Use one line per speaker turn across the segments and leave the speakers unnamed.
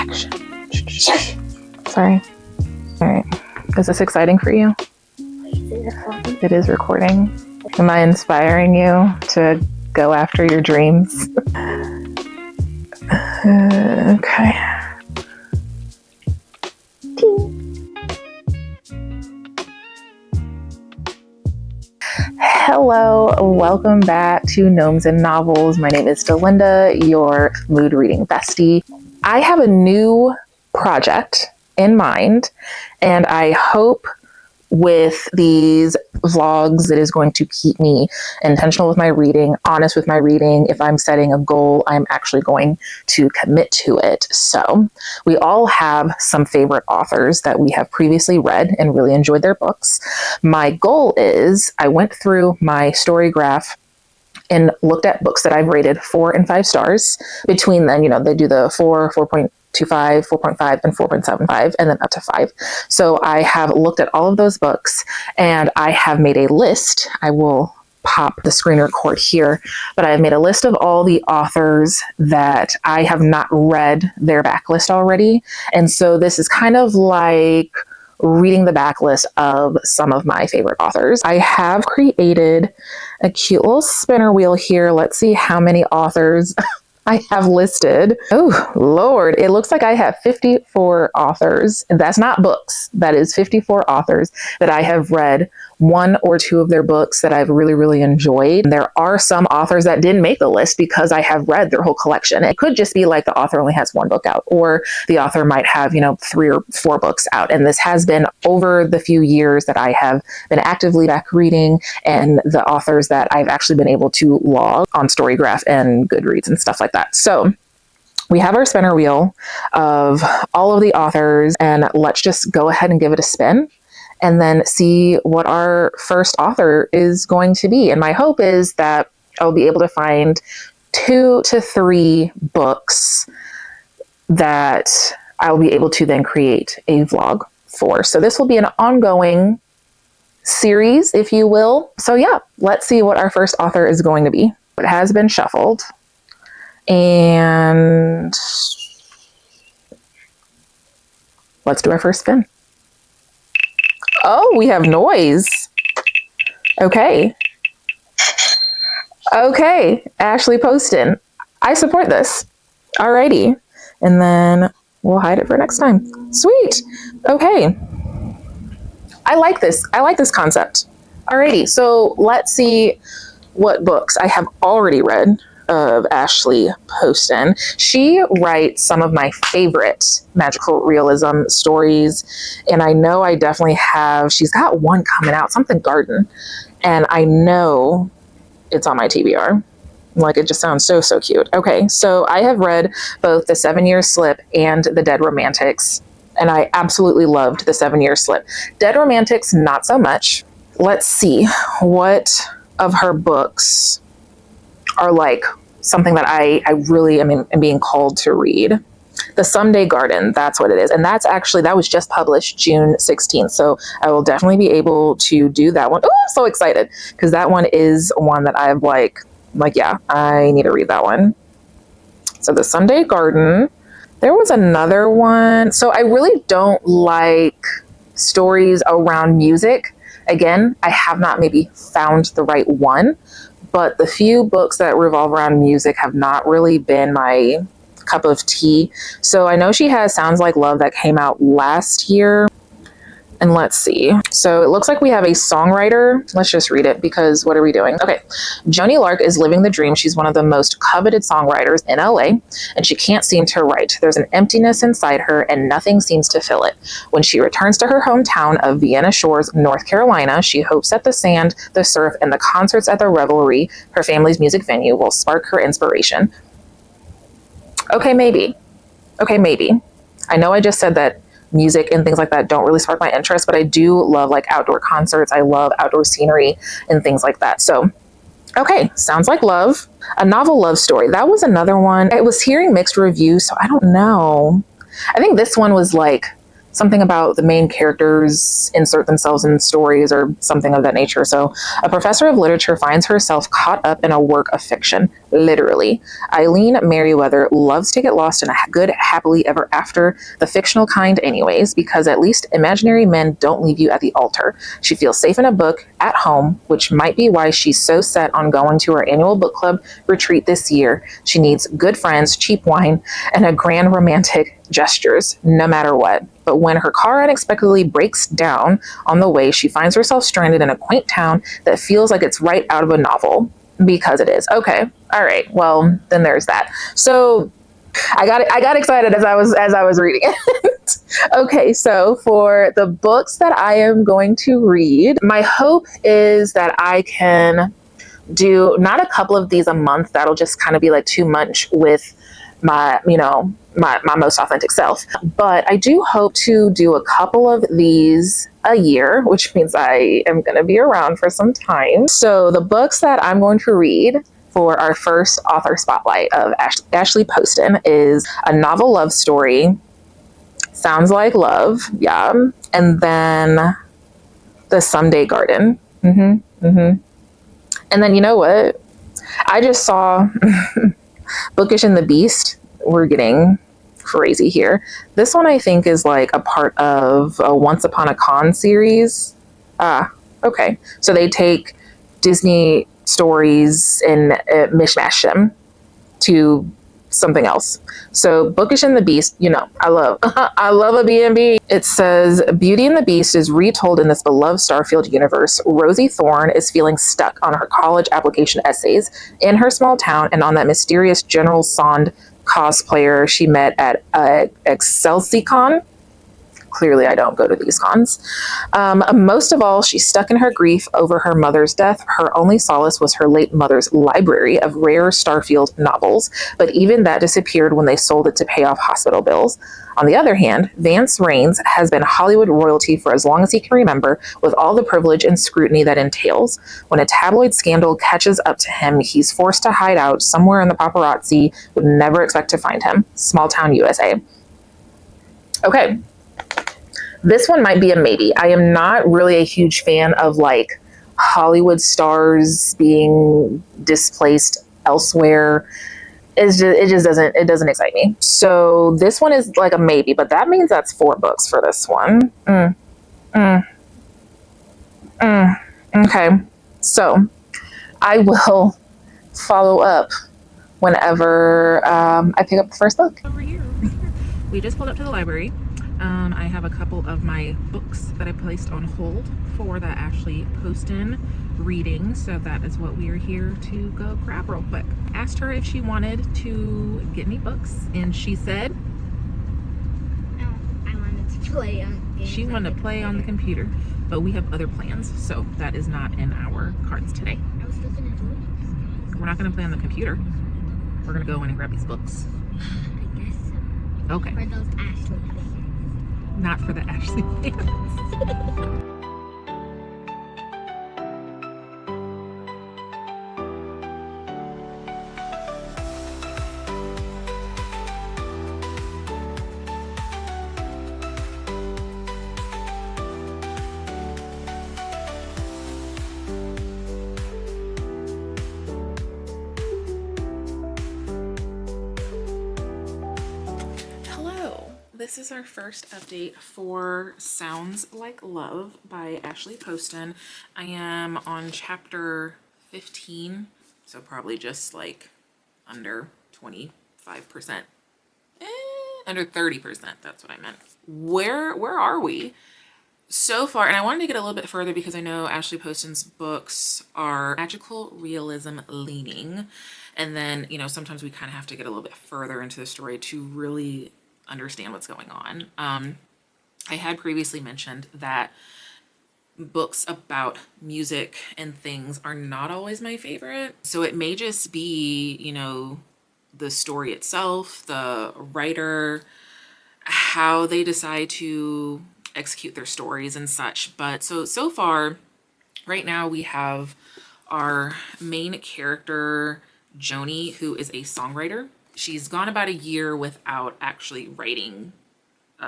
Action. Sorry. All right. Is this exciting for you? It is recording. Am I inspiring you to go after your dreams? Okay. Hello, welcome back to Gnomes and Novels. My name is Delinda, your mood reading bestie. I have a new project in mind, and I hope with these vlogs it is going to keep me intentional with my reading, honest with my reading. If I'm setting a goal, I'm actually going to commit to it. So we all have some favorite authors that we have previously read and really enjoyed their books. My goal is I went through my story graph and looked at books that I've rated 4 and 5 stars. Between them, they do the 4, 4.25, 4.5, and 4.75, and then up to 5. So I have looked at all of those books and I have made a list. I will pop the screen record here, but I have made a list of all the authors that I have not read their backlist already. And so this is kind of like reading the backlist of some of my favorite authors. I have created a cute little spinner wheel here. Let's see how many authors I have listed. Oh, Lord. It looks like I have 54 authors. And that's not books. That is 54 authors that I have read 1 or 2 of their books that I've really, really enjoyed. And there are some authors that didn't make the list because I have read their whole collection. It could just be like the author only has 1 book out, or the author might have, 3 or 4 books out. And this has been over the few years that I have been actively back reading, and the authors that I've actually been able to log on Storygraph and Goodreads and stuff like that. So we have our spinner wheel of all of the authors, and let's just go ahead and give it a spin and then see what our first author is going to be. And my hope is that I'll be able to find 2 to 3 books that I'll be able to then create a vlog for. So this will be an ongoing series, if you will. So yeah, let's see what our first author is going to be. It has been shuffled. And let's do our first spin. Oh, we have noise. Okay. Okay, Ashley Poston. I support this. Alrighty. And then we'll hide it for next time. Sweet. Okay. I like this. I like this concept. Alrighty. So let's see what books I have already read of Ashley Poston. She writes some of my favorite magical realism stories, and I know I definitely have, she's got one coming out, something garden, and I know it's on my TBR. Like, it just sounds so, so cute. Okay, so I have read both The 7-Year Slip and The Dead Romantics, and I absolutely loved The 7-Year Slip. Dead Romantics, not so much. Let's see what of her books are like something that I really am being called to read. The Someday Garden, that's what it is. And that was just published June 16th. So I will definitely be able to do that one. Oh, I'm so excited, because that one is one that I've yeah, I need to read that one. So The Someday Garden. There was another one. So I really don't like stories around music. Again, I have not maybe found the right one, but the few books that revolve around music have not really been my cup of tea. So I know she has Sounds Like Love that came out last year. And let's see. So it looks like we have a songwriter. Let's just read it, because what are we doing? Okay. Joni Lark is living the dream. She's one of the most coveted songwriters in LA, and she can't seem to write. There's an emptiness inside her, and nothing seems to fill it. When she returns to her hometown of Vienna Shores, North Carolina, she hopes that the sand, the surf, and the concerts at the Revelry, her family's music venue, will spark her inspiration. Okay, maybe. I know I just said that music and things like that don't really spark my interest, but I do love outdoor concerts. I love outdoor scenery and things like that. So, okay, Sounds Like Love, a novel love story. That was another one. I was hearing mixed reviews, so I don't know. I think this one was something about the main characters insert themselves in stories or something of that nature. So, a professor of literature finds herself caught up in a work of fiction, literally. Eileen Merriweather loves to get lost in a good, happily ever after, the fictional kind, anyways, because at least imaginary men don't leave you at the altar. She feels safe in a book at home, which might be why she's so set on going to her annual book club retreat this year. She needs good friends, cheap wine, and a grand romantic gestures, no matter what. But when her car unexpectedly breaks down on the way, she finds herself stranded in a quaint town that feels like it's right out of a novel. Because it is. Okay. All right. Well, then there's that. So I got excited as I was reading it. Okay, so for the books that I am going to read, my hope is that I can do not a couple of these a month. That'll just kind of be like too much with my, my most authentic self. But I do hope to do a couple of these a year, which means I am going to be around for some time. So the books that I'm going to read for our first author spotlight of Ashley Poston is A Novel Love Story, Sounds Like Love, yeah, and then The Someday Garden. And then you know what? I just saw Bookish and the Beast. We're getting crazy here. This one I think is like a part of a Once Upon a Con series. Okay. So they take Disney stories and mishmash them to something else. So Bookish and the Beast, I love I love a B&B. It says Beauty and the Beast is retold in this beloved Starfield universe. Rosie Thorne is feeling stuck on her college application essays in her small town and on that mysterious General Sand cosplayer she met at ExcelsiCon. Clearly, I don't go to these cons. Most of all, she's stuck in her grief over her mother's death. Her only solace was her late mother's library of rare Starfield novels, but even that disappeared when they sold it to pay off hospital bills. On the other hand, Vance Raines has been Hollywood royalty for as long as he can remember, with all the privilege and scrutiny that entails. When a tabloid scandal catches up to him, he's forced to hide out somewhere in the paparazzi would never expect to find him. Small town USA. Okay. This one might be a maybe. I am not really a huge fan of like Hollywood stars being displaced elsewhere. It just doesn't excite me. So this one is like a maybe, but that means that's 4 books for this one. Okay. So I will follow up whenever I pick up the first book. Over here. We just pulled up to the library. I have a couple of my books that I placed on hold for the Ashley Poston reading, so that is what we are here to go grab real quick. Asked her if she wanted to get me books, and she said
I wanted to play on games.
She wanted to play on the computer, but we have other plans, so that is not in our cards today.
I was still gonna do it.
We're not going to play on the computer. We're going to go in and grab these books.
I guess so.
Okay.
For those Ashley fans.
Not for the Ashley fans. This is our first update for Sounds Like Love by Ashley Poston. I am on chapter 15, so probably just like under 25%. Under 30%, that's what I meant. Where are we? So far, and I wanted to get a little bit further because I know Ashley Poston's books are magical realism leaning. And then, sometimes we kind of have to get a little bit further into the story to really understand what's going on. I had previously mentioned that books about music and things are not always my favorite. So it may just be, the story itself, the writer, how they decide to execute their stories and such. But so far, right now we have our main character, Joni, who is a songwriter. She's gone about a year without actually writing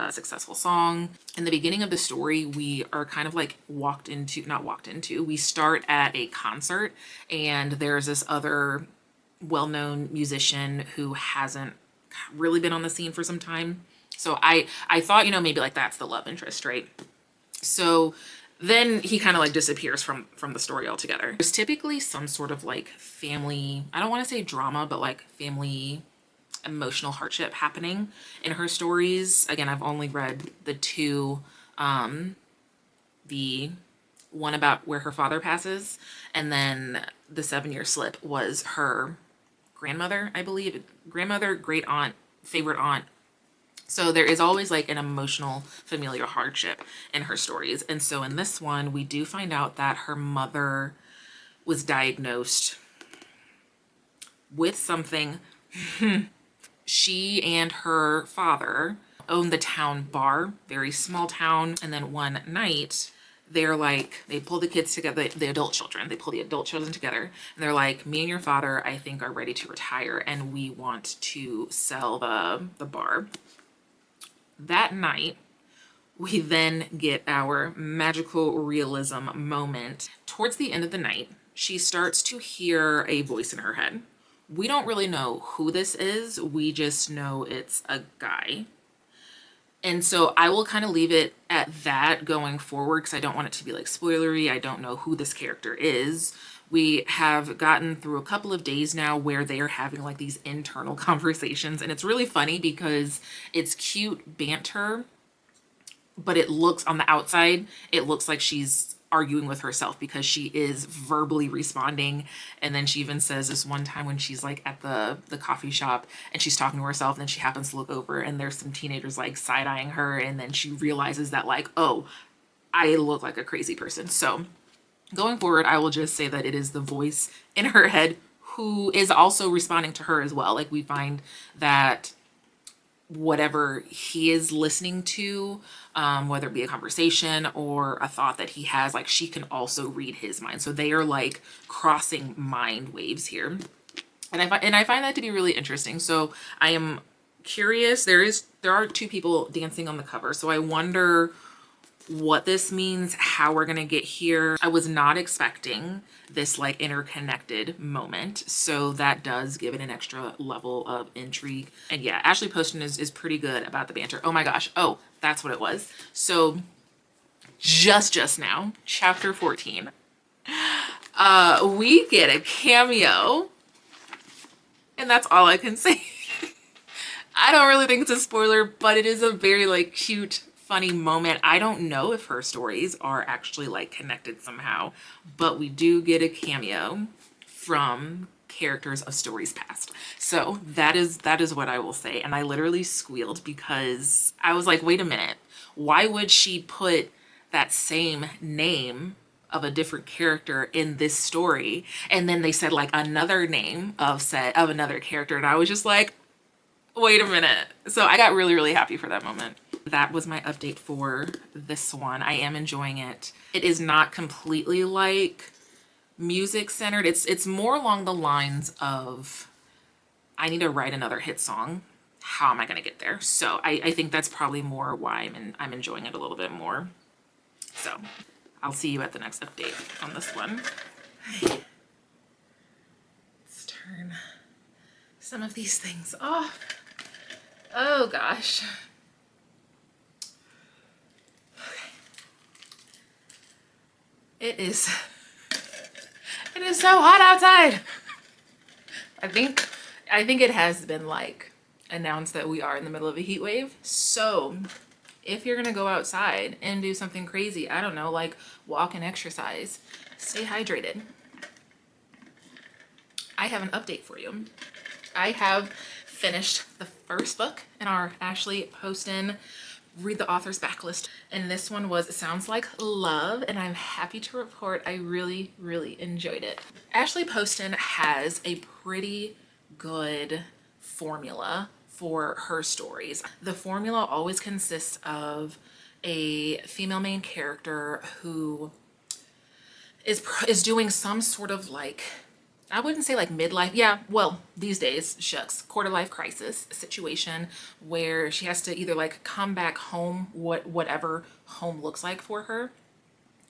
successful song. In the beginning of the story, we are kind of like we start at a concert, and there's this other well-known musician who hasn't really been on the scene for some time. So I thought, you know, maybe like that's the love interest, right? So then he kind of like disappears from the story altogether. There's typically some sort of like family, I don't want to say drama, but like family emotional hardship happening in her stories. Again, I've only read the two, the one about where her father passes, and then the 7-year slip was her grandmother, I believe, grandmother, great aunt, favorite aunt. So there is always like an emotional familial hardship in her stories. And so in this one, we do find out that her mother was diagnosed with something. She and her father owned the town bar, very small town. And then one night, they're like, they pull the kids together, the adult children, they pull the adult children together, and they're like, me and your father, I think, are ready to retire, and we want to sell the bar. That night, we then get our magical realism moment. Towards the end of the night, she starts to hear a voice in her head. We don't really know who this is. We just know it's a guy. And so I will kind of leave it at that going forward because I don't want it to be like spoilery. I don't know who this character is. We have gotten through a couple of days now where they are having like these internal conversations, and it's really funny because it's cute banter, but it looks on the outside, it looks like she's arguing with herself because she is verbally responding. And then she even says this one time when she's like at the coffee shop and she's talking to herself, and then she happens to look over and there's some teenagers like side-eyeing her, and then she realizes that like, oh, I look like a crazy person. So going forward, I will just say that it is the voice in her head who is also responding to her as well. Like we find that whatever he is listening to, whether it be a conversation or a thought that he has, like she can also read his mind. So they are like crossing mind waves here. And I find that to be really interesting. So I am curious. There are two people dancing on the cover. So I wonder what this means, how we're gonna get here. I was not expecting this like interconnected moment, so that does give it an extra level of intrigue. And yeah, Ashley Poston is pretty good about the banter. Oh my gosh, oh, that's what it was. So just now, chapter 14, we get a cameo, and that's all I can say. I don't really think it's a spoiler, but it is a very like cute, funny moment. I don't know if her stories are actually like connected somehow, but we do get a cameo from characters of stories past. So that is what I will say. And I literally squealed because I was like, wait a minute, why would she put that same name of a different character in this story? And then they said like another name of another character, and I was just like, wait a minute. So I got really, really happy for that moment. That was my update for this one. I am enjoying it. It is not completely like music centered. It's more along the lines of, I need to write another hit song. How am I gonna get there? So I think that's probably more why I'm enjoying it a little bit more. So I'll see you at the next update on this one. Let's turn some of these things off. Oh gosh. It is so hot outside. I think it has been like announced that we are in the middle of a heat wave. So if you're gonna go outside and do something crazy, I don't know, like walk and exercise, stay hydrated. I have an update for you. I have finished the first book in our Ashley Poston Read the Author's Backlist, and this one was Sounds Like Love, and I'm happy to report I really, really enjoyed it. Ashley Poston has a pretty good formula for her stories. The formula always consists of a female main character who is doing some sort of like I wouldn't say like midlife. Yeah, well, these days, shucks, quarter life crisis situation where she has to either like come back home, whatever home looks like for her,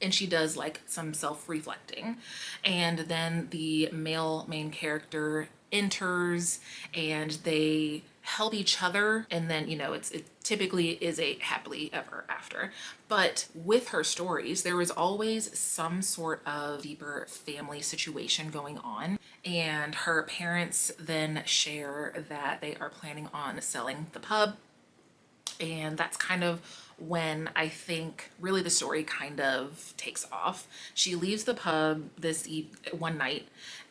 and she does like some self-reflecting, and then the male main character enters and they help each other, and then it typically is a happily ever after. But with her stories there was always some sort of deeper family situation going on, and her parents then share that they are planning on selling the pub, and that's kind of when I think really the story kind of takes off. She leaves the pub one night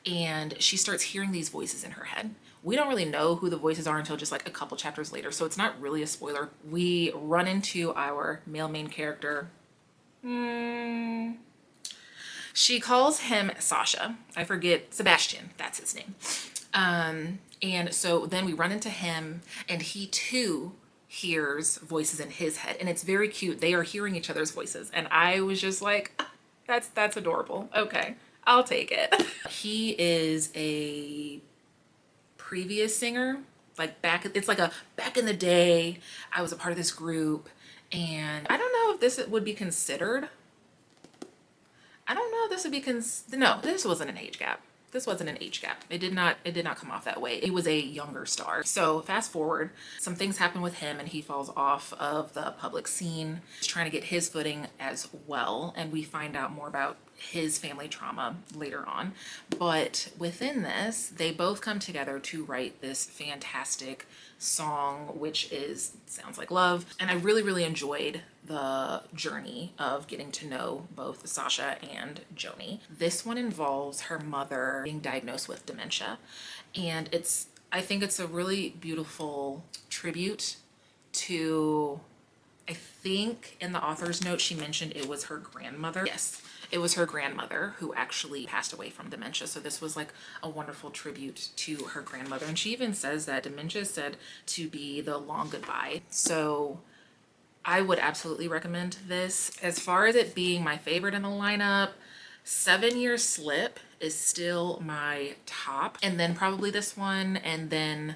and she starts hearing these voices in her head. We don't really know who the voices are until just like a couple chapters later, so it's not really a spoiler. We run into our male main character. She calls him Sasha. I forget, Sebastian, that's his name. And so then we run into him and he too hears voices in his head, and it's very cute. They are hearing each other's voices, and I was just like, "Ah, that's adorable. Okay, I'll take it." He is a previous singer, like it's like a back in the day, I was a part of this group, and I don't know if this would be considered. I don't know if this would be no, this wasn't an age gap. This wasn't an age gap. It did not come off that way. It was a younger star. So fast forward, some things happen with him and he falls off of the public scene. He's trying to get his footing as well, and we find out more about his family trauma later on. But within this, they both come together to write this fantastic song, which sounds like love. And I really, really enjoyed the journey of getting to know both Sasha and Joni. This one involves her mother being diagnosed with dementia, and I think it's a really beautiful tribute to, I think in the author's note she mentioned it was her grandmother. Yes, it was her grandmother who actually passed away from dementia. So this was like a wonderful tribute to her grandmother. And she even says that dementia is said to be the long goodbye. So I would absolutely recommend this. As far as it being my favorite in the lineup, 7 Year Slip is still my top. And then probably this one, and then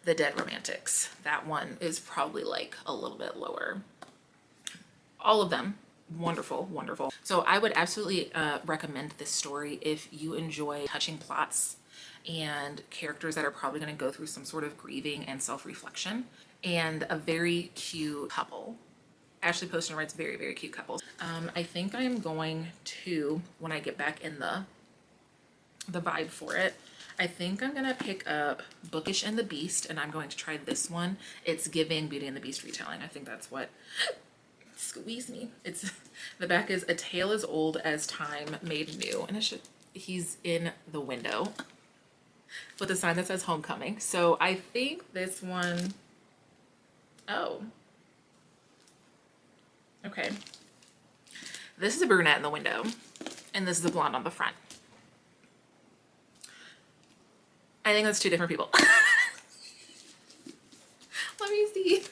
The Dead Romantics. That one is probably like a little bit lower. All of them wonderful, wonderful. So I would absolutely recommend this story if you enjoy touching plots and characters that are probably going to go through some sort of grieving and self-reflection, and a very cute couple. Ashley Poston writes very, very cute couples. I think I am going to, when I get back in the vibe for it, I think I'm gonna pick up Bookish and the Beast, and I'm going to try this one. It's giving Beauty and the Beast retelling. I think that's what, squeeze me. The back is A Tale as Old as Time Made New, and he's in the window with a sign that says Homecoming. So I think this one, oh, okay. This is a brunette in the window, and this is a blonde on the front. I think that's two different people. Let me see.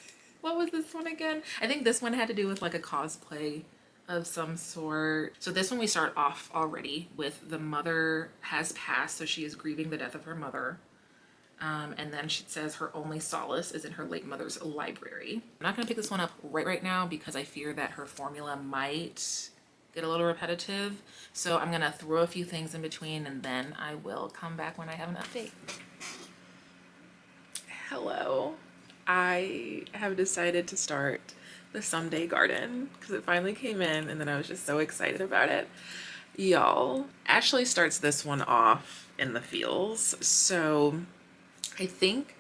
What was this one again? I think this one had to do with like a cosplay of some sort. So this one we start off already with the mother has passed, so she is grieving the death of her mother. And then she says her only solace is in her late mother's library. I'm not gonna pick this one up right now because I fear that her formula might get a little repetitive. So I'm gonna throw a few things in between and then I will come back when I have an update. Hello. I have decided to start the Someday Garden because it finally came in and then I was just so excited about it. Y'all, Ashley starts this one off in the feels. So I think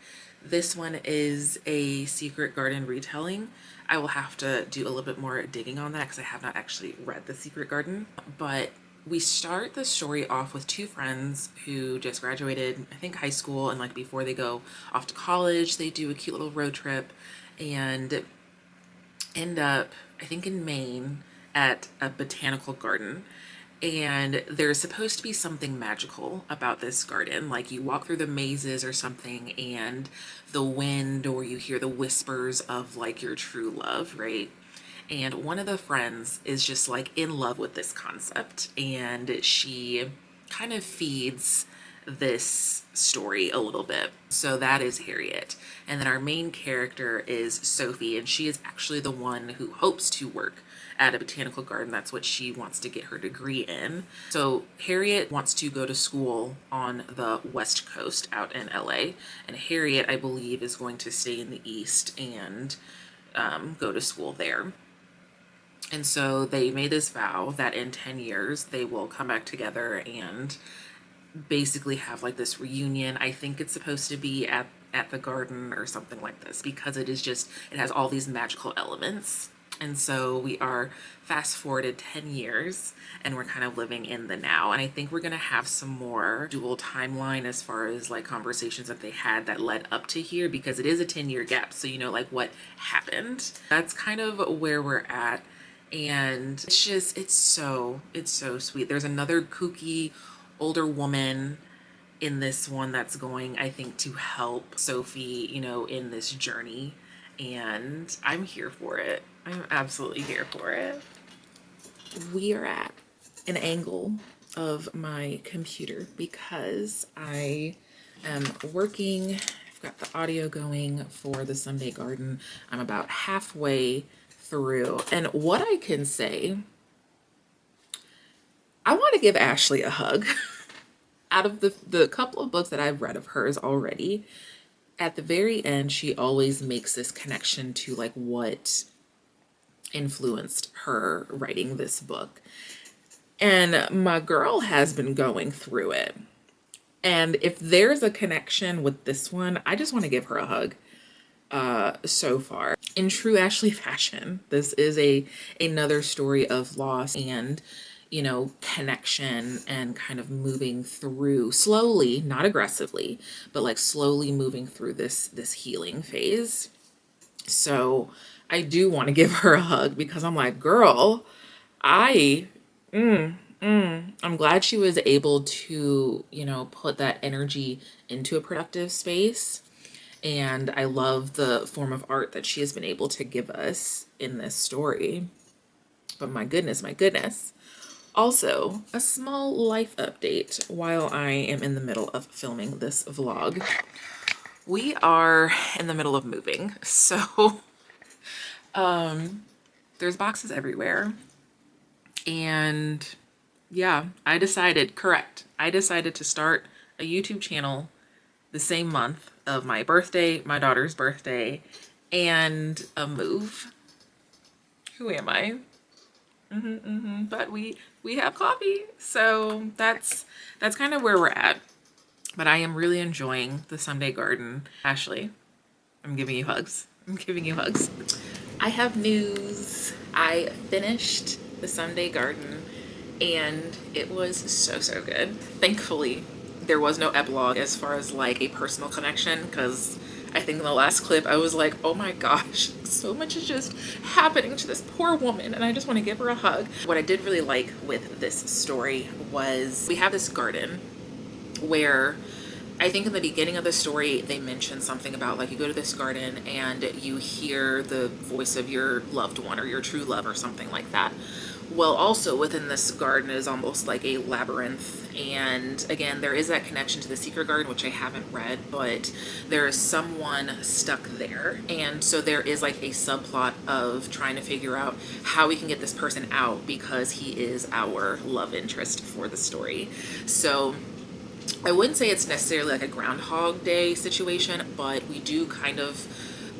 this one is a Secret Garden retelling. I will have to do a little bit more digging on that because I have not actually read The Secret Garden. But we start the story off with two friends who just graduated, I think, high school, and like before they go off to college, they do a cute little road trip and end up, I think, in Maine at a botanical garden. And there's supposed to be something magical about this garden, like you walk through the mazes or something and the wind, or you hear the whispers of like your true love, right? And one of the friends is just like in love with this concept, and she kind of feeds this story a little bit. So that is Harriet. And then our main character is Sophie, and she is actually the one who hopes to work at a botanical garden. That's what she wants to get her degree in. So Harriet wants to go to school on the West Coast out in LA, and Harriet, I believe, is going to stay in the East and go to school there. And so they made this vow that in 10 years they will come back together and basically have like this reunion. I think it's supposed to be at the garden or something like this, because it has all these magical elements. And so we are fast forwarded 10 years and we're kind of living in the now. And I think we're going to have some more dual timeline as far as like conversations that they had that led up to here, because it is a 10-year gap. So, like what happened. That's kind of where we're at. And it's so sweet. There's another kooky older woman in this one that's going, I think, to help Sophie, in this journey. And I'm here for it. I'm absolutely here for it. We are at an angle of my computer because I am working. I've got the audio going for the Sunday Garden. I'm about halfway through. And what I can say, I want to give Ashley a hug. Out of the couple of books that I've read of hers already, at the very end, she always makes this connection to like what influenced her writing this book. And my girl has been going through it. And if there's a connection with this one, I just want to give her a hug. So far, in true Ashley fashion, this is another story of loss and connection and kind of moving through slowly, not aggressively, but like slowly moving through this healing phase. So I do want to give her a hug because I'm like, girl, I'm glad she was able to, put that energy into a productive space. And I love the form of art that she has been able to give us in this story. But my goodness. Also, a small life update while I am in the middle of filming this vlog. We are in the middle of moving. So, there's boxes everywhere. And yeah, I decided to start a YouTube channel the same month of my birthday, my daughter's birthday, and a move. Who am I? But we have coffee, so that's kind of where we're at. But I am really enjoying the Sunday Garden. Ashley, I'm giving you hugs. I have news. I finished the Sunday Garden, and it was so good. Thankfully, there was no epilogue as far as like a personal connection, because I think in the last clip I was like, oh my gosh, so much is just happening to this poor woman and I just want to give her a hug. What I did really like with this story was we have this garden where I think in the beginning of the story they mentioned something about like you go to this garden and you hear the voice of your loved one or your true love or something like that. Well, also within this garden is almost like a labyrinth. And again, there is that connection to the secret garden, which I haven't read, but there is someone stuck there. And so there is like a subplot of trying to figure out how we can get this person out because he is our love interest for the story. So I wouldn't say it's necessarily like a Groundhog Day situation, but we do kind of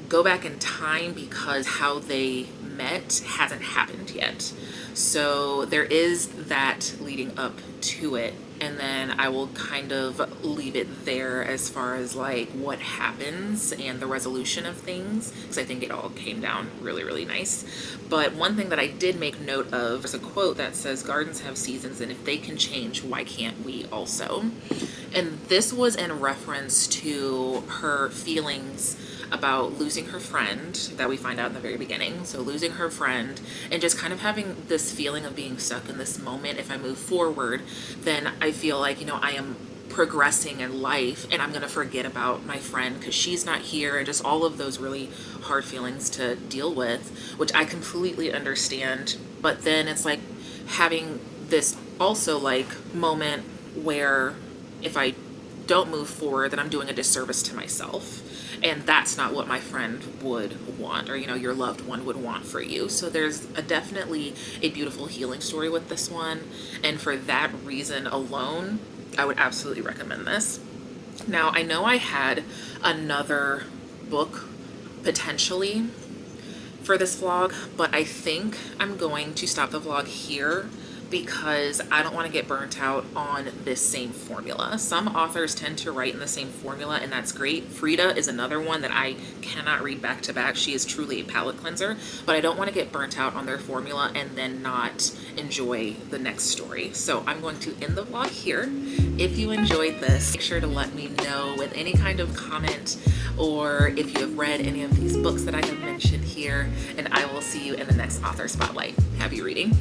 go back in time because how they met hasn't happened yet. So there is that leading up to it, and then I will kind of leave it there as far as like what happens and the resolution of things, because I think it all came down really nice. But one thing that I did make note of is a quote that says, "Gardens have seasons, and if they can change, why can't we also?" And this was in reference to her feelings about losing her friend that we find out in the very beginning. So losing her friend and just kind of having this feeling of being stuck in this moment. If I move forward, then I feel like, I am progressing in life and I'm going to forget about my friend because she's not here, and just all of those really hard feelings to deal with, which I completely understand. But then it's like having this also like moment where if I don't move forward, then I'm doing a disservice to myself. And that's not what my friend would want, or, you know, your loved one would want for you. So there's definitely a beautiful healing story with this one. And for that reason alone, I would absolutely recommend this. Now, I know I had another book potentially for this vlog, but I think I'm going to stop the vlog here because I don't want to get burnt out on this same formula. Some authors tend to write in the same formula, and that's great. Frida is another one that I cannot read back to back. She is truly a palate cleanser, but I don't want to get burnt out on their formula and then not enjoy the next story. So I'm going to end the vlog here. If you enjoyed this, make sure to let me know with any kind of comment, or if you have read any of these books that I have mentioned here, and I will see you in the next Author Spotlight. Happy reading.